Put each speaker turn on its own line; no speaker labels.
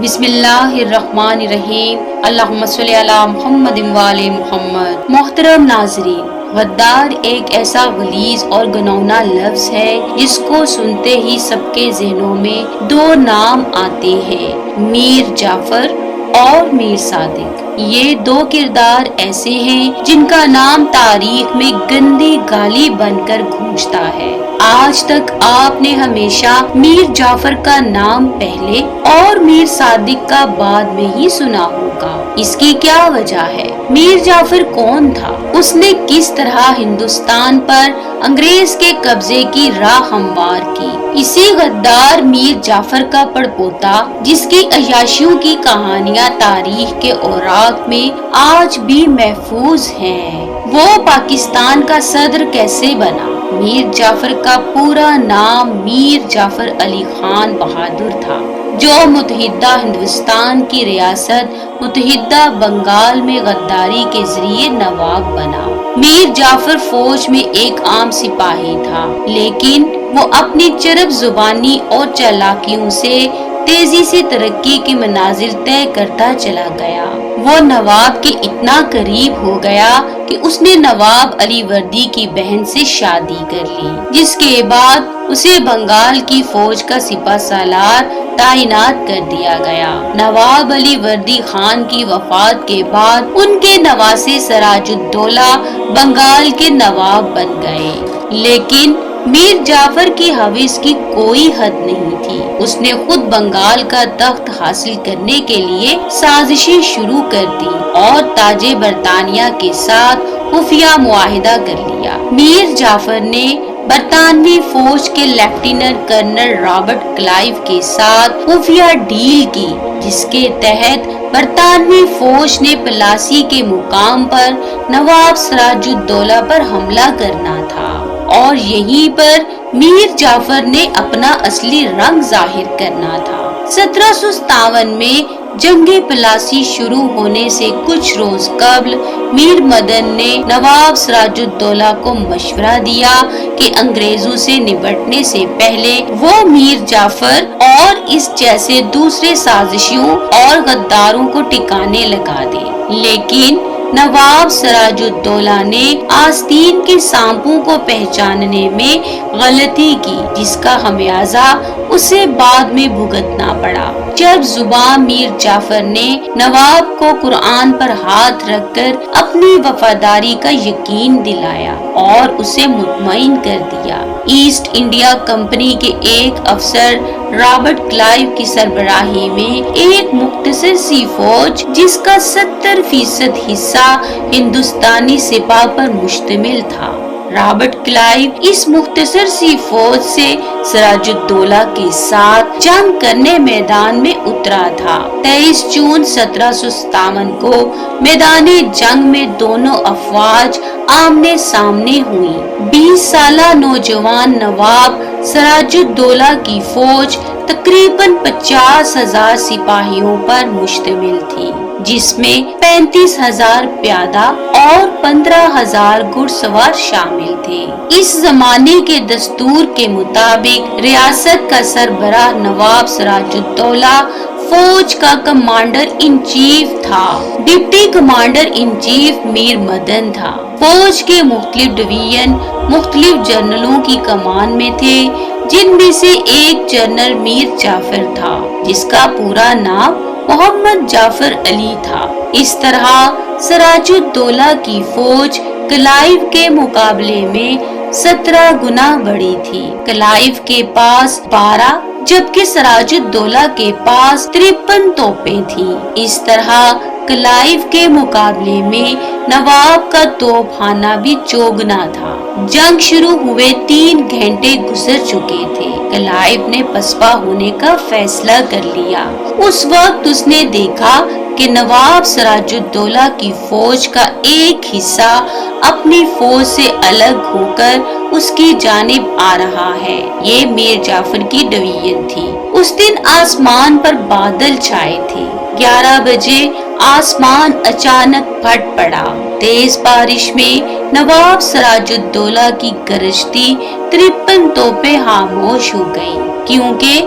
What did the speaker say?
بسم اللہ الرحمن الرحیم، اللہم صلی علی محمد وآل محمد۔ محترم ناظرین، غدار ایک ایسا غلیظ اور گھناؤنا لفظ ہے جس کو سنتے ہی سب کے ذہنوں میں دو نام آتے ہیں، میر جعفر اور میر صادق۔ یہ دو کردار ایسے ہیں جن کا نام تاریخ میں گندی گالی بن کر گونجتا ہے۔ آج تک آپ نے ہمیشہ میر جعفر کا نام پہلے اور میر صادق کا بعد میں ہی سنا ہوگا۔ اس کی کیا وجہ ہے؟ میر جعفر کون تھا؟ اس نے کس طرح ہندوستان پر انگریز کے قبضے کی راہ ہموار کی؟ اسی غدار میر جعفر کا پڑپوتا، جس کی عیاشیوں کی کہانیاں تاریخ کے اوراق میں آج بھی محفوظ ہیں، وہ پاکستان کا صدر کیسے بنا؟ میر جعفر کا پورا نام میر جعفر علی خان بہادر تھا، جو متحدہ ہندوستان کی ریاست متحدہ بنگال میں غداری کے ذریعے نواب بنا۔ میر جعفر فوج میں ایک عام سپاہی تھا، لیکن وہ اپنی چرب زبانی اور چالاکیوں سے تیزی سے ترقی کے منازل طے کرتا چلا گیا۔ وہ نواب کے اتنا قریب ہو گیا کہ اس نے نواب علی وردی کی بہن سے شادی کر لی، جس کے بعد اسے بنگال کی فوج کا سپہ سالار تعینات کر دیا گیا۔ نواب علی وردی خان کی وفات کے بعد ان کے نواسے سراج الدولہ بنگال کے نواب بن گئے، لیکن میر جعفر کی ہوس کی کوئی حد نہیں تھی۔ اس نے خود بنگال کا تخت حاصل کرنے کے لیے سازشیں شروع کر دی اور تاج برطانیہ کے ساتھ خفیہ معاہدہ کر لیا۔ میر جعفر نے برطانوی فوج کے لیفٹیننٹ کرنل رابرٹ کلائیو کے ساتھ خفیہ ڈیل کی، جس کے تحت برطانوی فوج نے پلاسی کے مقام پر نواب سراج الدولہ پر حملہ کرنا تھا، اور یہیں پر میر جعفر نے اپنا اصلی رنگ ظاہر کرنا تھا۔ 1757 میں جنگ پلاسی شروع ہونے سے کچھ روز قبل میر مدن نے نواب سراج الدولہ کو مشورہ دیا کہ انگریزوں سے نپٹنے سے پہلے وہ میر جعفر اور اس جیسے دوسرے سازشیوں اور غداروں کو ٹھکانے لگا دے، لیکن نواب سراج الدولہ نے آستین کے سانپوں کو پہچاننے میں غلطی کی، جس کا خمیازہ اسے بعد میں بھگتنا پڑا۔ جب زباں میر جعفر نے نواب کو قرآن پر ہاتھ رکھ کر اپنی وفاداری کا یقین دلایا اور اسے مطمئن کر دیا، ایسٹ انڈیا کمپنی کے ایک افسر رابرٹ کلائیو کی سربراہی میں ایک مختصر سی فوج، جس کا 70% حصہ ہندوستانی سپاہ پر مشتمل تھا، رابرٹ کلائیو اس مختصر سی فوج سے سراج الدولہ کے ساتھ جنگ کرنے میدان میں اترا تھا۔ 23 جون 1757 کو میدان جنگ میں دونوں افواج آمنے سامنے ہوئی۔ 20 سالہ نوجوان نواب سراج الدولہ کی فوج تقریباً 50,000 سپاہیوں پر مشتمل تھی، جس میں 35,000 پیادہ اور 15,000 گھڑ سوار شامل تھے۔ اس زمانے کے دستور کے مطابق ریاست کا سربراہ نواب سراج الدولہ فوج کا کمانڈر ان چیف تھا، ڈپٹی کمانڈر ان چیف میر مدن تھا۔ فوج کے مختلف ڈویژن مختلف جنرلوں کی کمان میں تھے، جن میں سے ایک جنرل میر جعفر تھا، جس کا پورا نام محمد جعفر علی تھا۔ اس طرح سراج الدولہ کی فوج کلائیو کے مقابلے میں 17 گنا بڑی تھی۔ کلائیو کے پاس 12 جبکہ سراج الدولہ کے پاس 53 توپیں تھیں۔ اس طرح کلائیو کے مقابلے میں نواب کا توپ خانہ بھی چوگنا تھا۔ جنگ شروع ہوئے 3 گھنٹے گزر چکے تھے۔ کلائیو نے پسپا ہونے کا فیصلہ کر لیا۔ اس وقت اس نے دیکھا کہ نواب سراج الدولہ کی فوج کا ایک حصہ اپنی فوج سے الگ ہو کر اس کی جانب آ رہا ہے۔ یہ میر جعفر کی ڈویژن تھی۔ اس دن آسمان پر بادل چھائے تھے۔ 11 بجے آسمان اچانک پھٹ پڑا۔ تیز بارش میں نواب سراج الدولہ کی گرجتی 53 توپیں خاموش ہو گئیں، کیونکہ